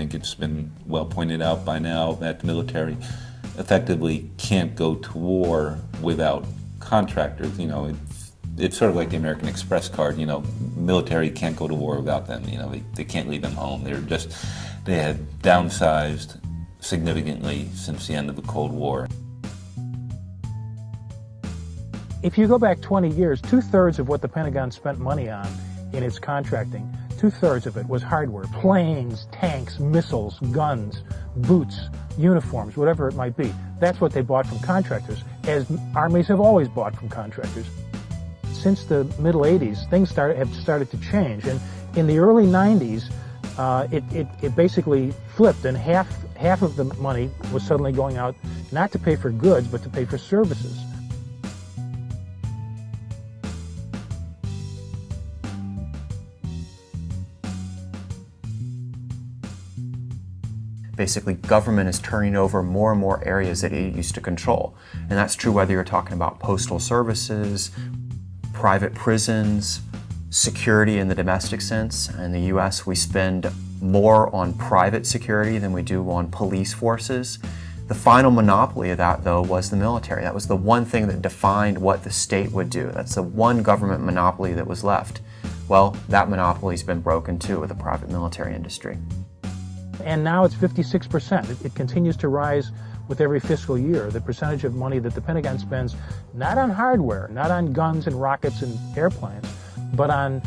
think it's been well pointed out by now that the military effectively can't go to war without contractors. You know, it's sort of like the American Express card. You know, military can't go to war without them. You know, they can't leave them home. They have downsized significantly since the end of the Cold War. If you go back 20 years, 2/3 of what the Pentagon spent money on in its contracting, 2/3 of it was hardware. Planes, tanks, missiles, guns, boots, uniforms, whatever it might be. That's what they bought from contractors, as armies have always bought from contractors. Since the middle 80s, things have started to change. And in the early 90s, it basically flipped, and half of the money was suddenly going out not to pay for goods, but to pay for services. Basically, government is turning over more and more areas that it used to control. And that's true whether you're talking about postal services, private prisons, security in the domestic sense. In the US, we spend more on private security than we do on police forces. The final monopoly of that, though, was the military. That was the one thing that defined what the state would do. That's the one government monopoly that was left. Well, that monopoly's been broken too with the private military industry. And now it's 56%. It continues to rise with every fiscal year. The percentage of money that the Pentagon spends, not on hardware, not on guns and rockets and airplanes, but on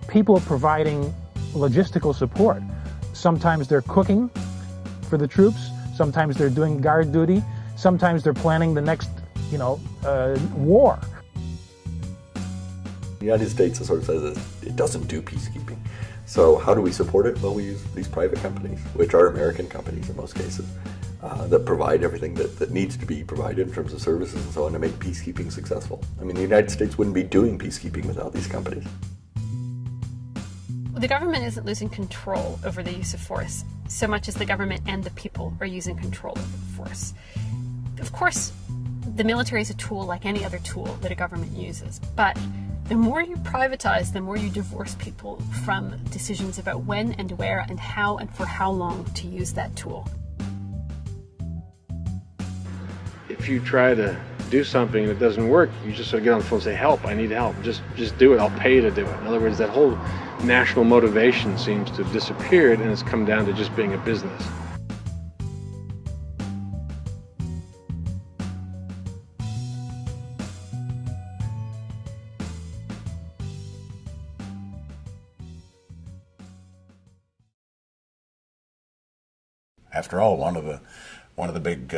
people providing logistical support. Sometimes they're cooking for the troops, sometimes they're doing guard duty, sometimes they're planning the next, war. The United States sort of says it doesn't do peacekeeping. So how do we support it? Well, we use these private companies, which are American companies in most cases, that provide everything that needs to be provided in terms of services and so on to make peacekeeping successful. I mean, the United States wouldn't be doing peacekeeping without these companies. The government isn't losing control over the use of force so much as the government and the people are using control over the force. Of course, the military is a tool like any other tool that a government uses, but the more you privatize, the more you divorce people from decisions about when and where and how and for how long to use that tool. If you try to do something that doesn't work, you just sort of get on the phone and say, help, I need help, just do it, I'll pay you to do it. In other words, that whole national motivation seems to have disappeared and it's come down to just being a business. After all, one of the big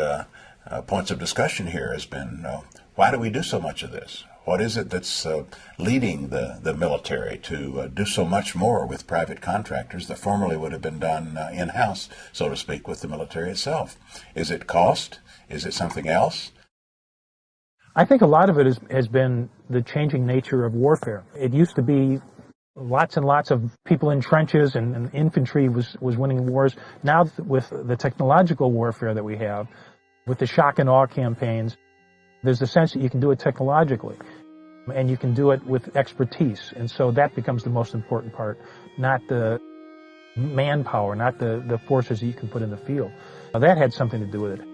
points of discussion here has been, why do we do so much of this? What is it that's leading the military to do so much more with private contractors that formerly would have been done in-house, so to speak, with the military itself? Is it cost? Is it something else? I think a lot of it has been the changing nature of warfare. It used to be lots and lots of people in trenches and infantry was winning wars. Now with the technological warfare that we have, with the shock and awe campaigns, there's a sense that you can do it technologically and you can do it with expertise. And so that becomes the most important part, not the manpower, not the forces that you can put in the field. Now, that had something to do with it.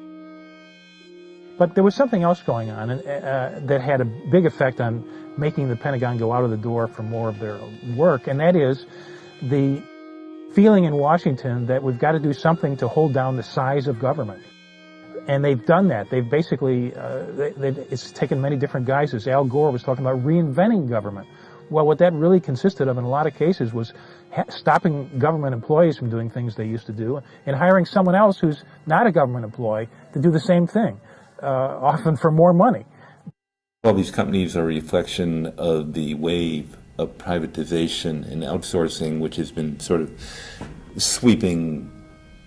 But there was something else going on that had a big effect on making the Pentagon go out of the door for more of their work, and that is the feeling in Washington that we've got to do something to hold down the size of government. And they've done that. They've basically, it's taken many different guises. Al Gore was talking about reinventing government. Well, what that really consisted of in a lot of cases was stopping government employees from doing things they used to do and hiring someone else who's not a government employee to do the same thing, often for more money. All these companies are a reflection of the wave of privatization and outsourcing, which has been sort of sweeping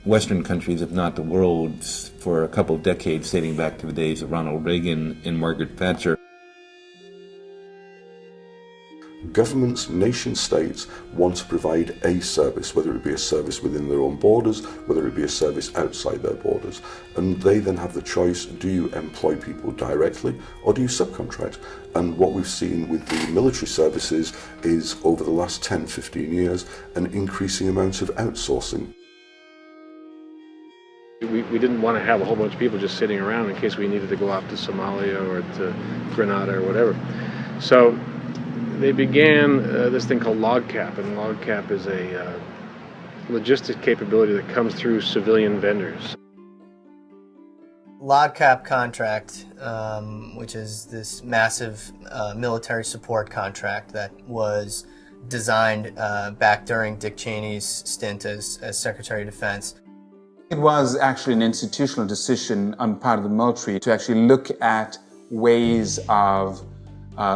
Western countries, if not the world, for a couple of decades, dating back to the days of Ronald Reagan and Margaret Thatcher. Governments, nation states want to provide a service, whether it be a service within their own borders, whether it be a service outside their borders. And they then have the choice, do you employ people directly or do you subcontract? And what we've seen with the military services is over the last 10, 15 years, an increasing amount of outsourcing. we didn't want to have a whole bunch of people just sitting around in case we needed to go off to Somalia or to Grenada or whatever. So they began this thing called LogCap, and LogCap is a logistic capability that comes through civilian vendors. LogCap contract, which is this massive military support contract that was designed back during Dick Cheney's stint as Secretary of Defense. It was actually an institutional decision on part of the military to actually look at ways of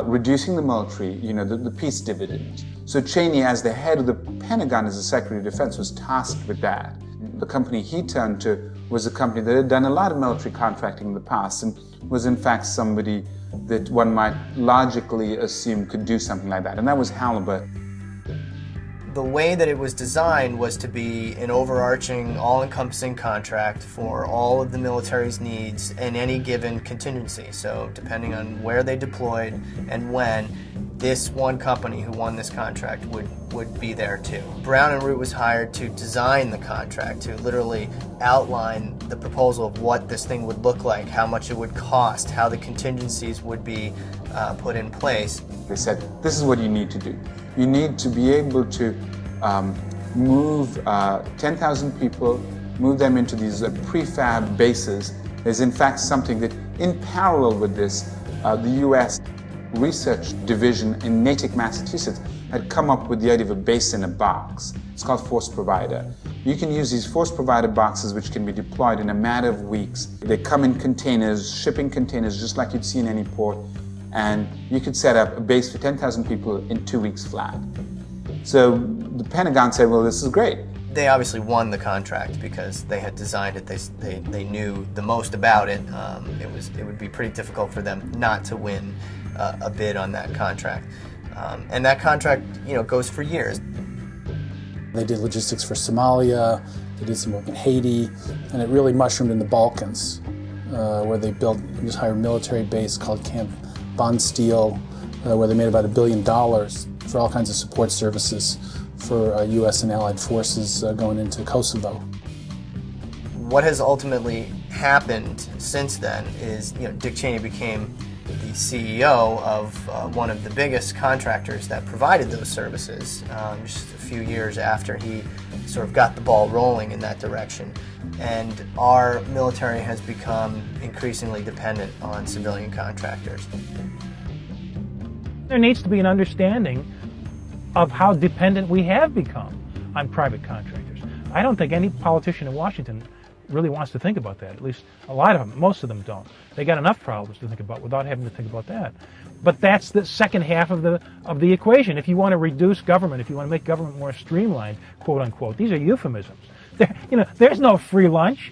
reducing the military, the peace dividend. So Cheney, as the head of the Pentagon as the Secretary of Defense, was tasked with that. The company he turned to was a company that had done a lot of military contracting in the past and was in fact somebody that one might logically assume could do something like that, and that was Halliburton. The way that it was designed was to be an overarching, all-encompassing contract for all of the military's needs in any given contingency. So depending on where they deployed and when, this one company who won this contract would be there too. Brown and Root was hired to design the contract, to literally outline the proposal of what this thing would look like, how much it would cost, how the contingencies would be put in place. They said, this is what you need to do. You need to be able to move 10,000 people, move them into these prefab bases. There's in fact something that, in parallel with this, the U.S. Research Division in Natick, Massachusetts, had come up with the idea of a base in a box. It's called Force Provider. You can use these Force Provider boxes, which can be deployed in a matter of weeks. They come in containers, shipping containers, just like you'd see in any port, and you could set up a base for 10,000 people in 2 weeks flat. So the Pentagon said, well, this is great. They obviously won the contract because they had designed it. They knew the most about it. It would be pretty difficult for them not to win a bid on that contract. And that contract, goes for years. They did logistics for Somalia, they did some work in Haiti, and it really mushroomed in the Balkans, where they built this entire military base called Camp Bonsteel, where they made about $1 billion for all kinds of support services for U.S. and Allied forces going into Kosovo. What has ultimately happened since then is, Dick Cheney became the CEO of one of the biggest contractors that provided those services just a few years after he sort of got the ball rolling in that direction. And our military has become increasingly dependent on civilian contractors. There needs to be an understanding of how dependent we have become on private contractors. I don't think any politician in Washington really wants to think about that. At least a lot of them, most of them don't. They got enough problems to think about without having to think about that. But that's the second half of the equation. If you want to reduce government, if you want to make government more streamlined, quote unquote, these are euphemisms. There's no free lunch.